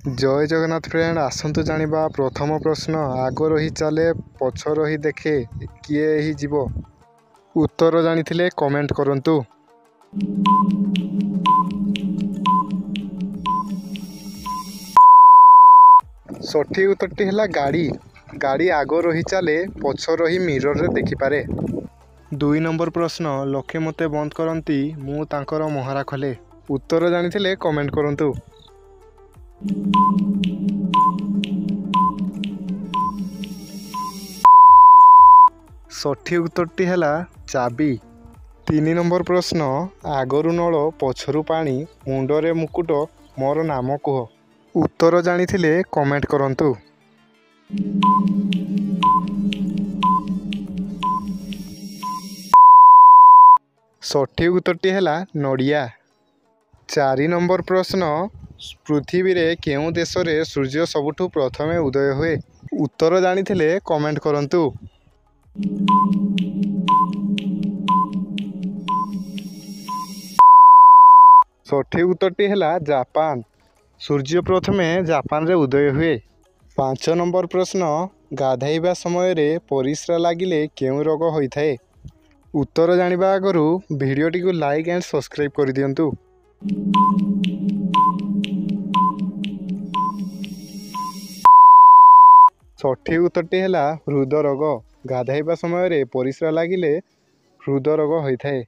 जय जगन्नाथ फ्रेंड आसतु जानिबा प्रथम प्रश्न आग रही चले पछ रही देखे किए एही जीव उत्तर जानिथिले कमेंट करंतु। सठिक उत्तरटी है गाड़ी। गाड़ी आग रही चले पछ रही मिरर रे देखि पारे। 2 नंबर प्रश्न लोके मते बंद करंती मु तांकर मोहरा खोले उत्तर जानिथिले कमेंट करंतु। सठिक उत्तरटी है चाबी। 3 नंबर प्रश्न आगरू नल पछरु पानी मुंडरे मुकुट मोर नाम कुह उत्तर जानिथिले कमेंट करंतु। सठिक उत्तरटी है नड़िया। 4 नंबर प्रश्न पृथ्वी रे केउ देश रे सूर्य सबुठु प्रथमे उदय हुए उत्तर जानिथिले कमेंट करंतु। सठिक उत्तरटी है जापान। सूर्य प्रथमे जापान रे उदय हुए। 5 नंबर प्रश्न गाधैबा समय रे परिस्रा लागिले केउ रोग होइथाए उत्तर जानिबा आगरू भिडियोटी को लाइक एंड सब्सक्राइब कर दियंतु। सठिक उत्तरटी है हृदरोग। गाधैबा समय रे परिस्रा लागिले हृदरोग होइथाए।